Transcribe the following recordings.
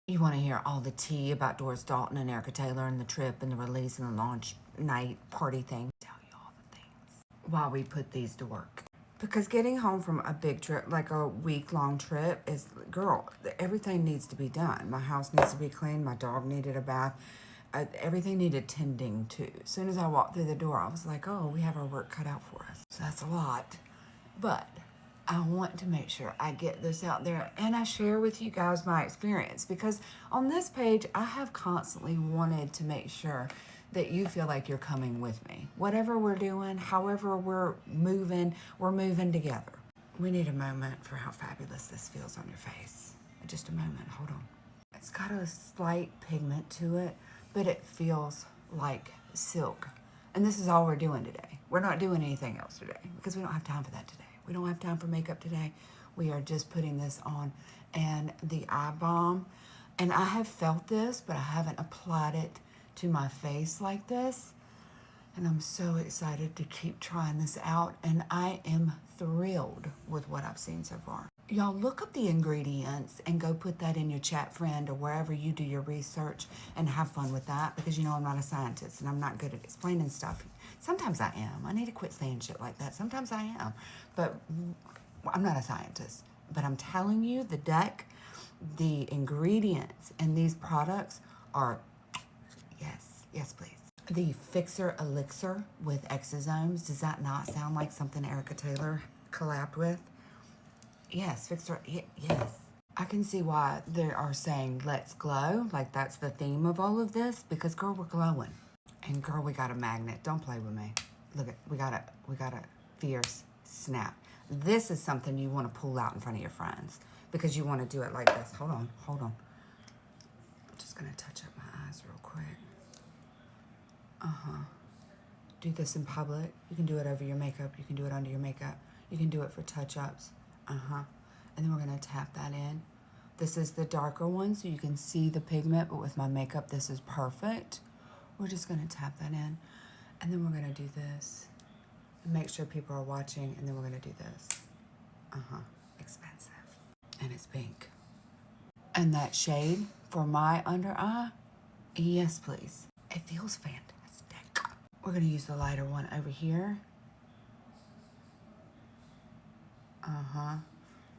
You want to hear all the tea about Doris Dalton and Erica Taylor and the trip and the release and the launch night party thing. Tell you all the things while we put these to work. Because getting home from a big trip, like a week-long trip, is, girl, everything needs to be done. My house needs to be cleaned. My dog needed a bath. Everything needed tending to. As soon as I walked through the door, I was like, oh, we have our work cut out for us. So that's a lot. But I want to make sure I get this out there and I share with you guys my experience, because on this page, I have constantly wanted to make sure that you feel like you're coming with me. Whatever we're doing, however we're moving together. We need a moment for how fabulous this feels on your face. Just a moment, hold on. It's got a slight pigment to it, but it feels like silk. And this is all we're doing today. We're not doing anything else today because we don't have time for that today. We don't have time for makeup today. We are just putting this on. And the eye balm, and I have felt this, but I haven't applied it to my face like this. And I'm so excited to keep trying this out. And I am thrilled with what I've seen so far. Y'all look up the ingredients and go put that in your chat friend or wherever you do your research and have fun with that, because you know I'm not a scientist and I'm not good at explaining stuff. Sometimes I am. I need to quit saying shit like that. Sometimes I am. But I'm not a scientist. But I'm telling you, the deck, the ingredients in these products are, yes please. The Fixer Elixir with exosomes. Does that not sound like something Erica Taylor collabed with? Yes, Fixer, yes. I can see why they are saying let's glow, like that's the theme of all of this, because girl, we're glowing. And girl, we got a magnet. Don't play with me. Look at, we got a fierce snap. This is something you want to pull out in front of your friends because you want to do it like this. Hold on. I'm just going to touch up my eyes real quick. Do this in public. You can do it over your makeup. You can do it under your makeup. You can do it for touch-ups. And then we're going to tap that in. This is the darker one, so you can see the pigment, but with my makeup, this is perfect. We're just going to tap that in. And then we're going to do this. And make sure people are watching, and then we're going to do this. Expensive. And it's pink. And that shade for my under eye, yes, please. It feels fantastic. We're going to use the lighter one over here.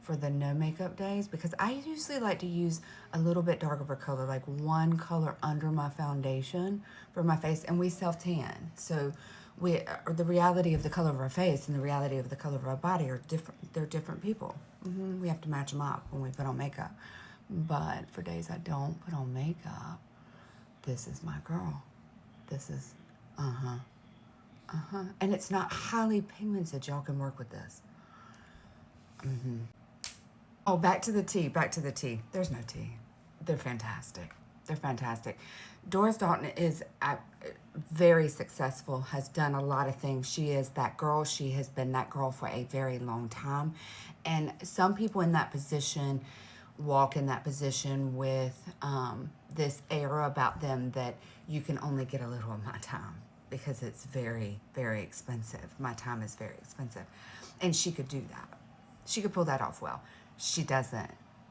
For the no makeup days, because I usually like to use a little bit darker of a color, like one color under my foundation for my face, and we self-tan. So the reality of the color of our face and the reality of the color of our body are different. They're different people. We have to match them up when we put on makeup. But for days I don't put on makeup, this is my girl. This is, And it's not highly pigmented. Y'all can work with this. Oh, back to the tea. There's no tea. They're fantastic. Doris Dalton is very successful, has done a lot of things. She is that girl. She has been that girl for a very long time. And some people in that position walk in that position with this air about them that you can only get a little of my time because it's very, very expensive. My time is very expensive. And she could do that. She could pull that off well. She doesn't.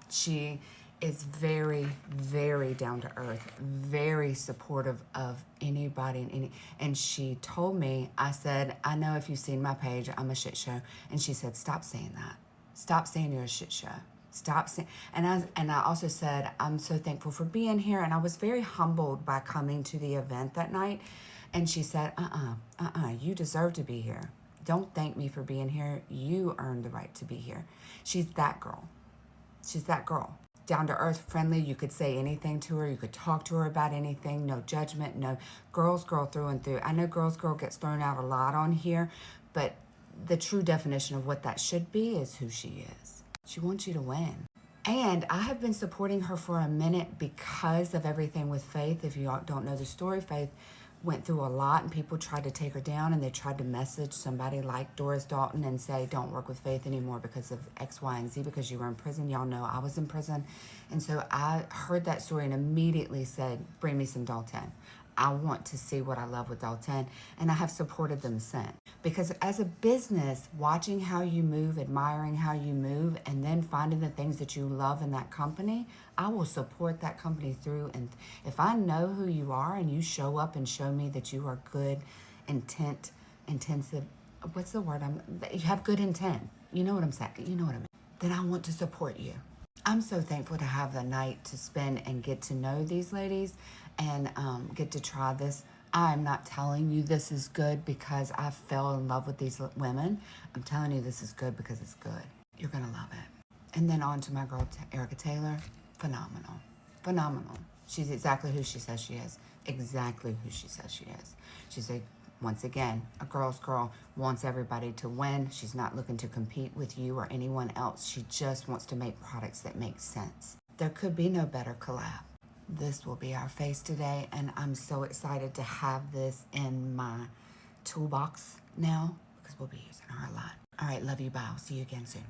She is very, very down to earth, very supportive of anybody and she told me, I said, I know if you've seen my page, I'm a shit show. And she said, stop saying that. Stop saying you're a shit show. Stop saying, and I also said, I'm so thankful for being here. And I was very humbled by coming to the event that night. And she said, you deserve to be here. Don't thank me for being here. You earned the right to be here. She's that girl. Down to earth, friendly. You could say anything to her. You could talk to her about anything. No judgment. No. Girls girl through and through. I know girls girl gets thrown out a lot on here, but the true definition of what that should be is who she is. She wants you to win. And I have been supporting her for a minute because of everything with Faith. If you don't know the story, Faith went through a lot and people tried to take her down, and they tried to message somebody like Doris Dalton and say, don't work with Faith anymore because of X, Y, and Z, because you were in prison. Y'all know I was in prison. And so I heard that story and immediately said, bring me some Dalton. I want to see what I love with Dalton, and I have supported them since. Because as a business, watching how you move, admiring how you move, and then finding the things that you love in that company, I will support that company through. And if I know who you are and you show up and show me that you are good, intensive, what's the word? You have good intent. You know what I'm saying? You know what I mean? Then I want to support you. I'm so thankful to have the night to spend and get to know these ladies and get to try this. I'm not telling you this is good because I fell in love with these women. I'm telling you this is good because it's good. You're going to love it. And then on to my girl, Erica Taylor. Phenomenal. Phenomenal. She's exactly who she says she is. Exactly who she says she is. She's once again, a girl's girl, wants everybody to win. She's not looking to compete with you or anyone else. She just wants to make products that make sense. There could be no better collab. This will be our face today, and I'm so excited to have this in my toolbox now because we'll be using her a lot. All right, love you, bye. I'll see you again soon.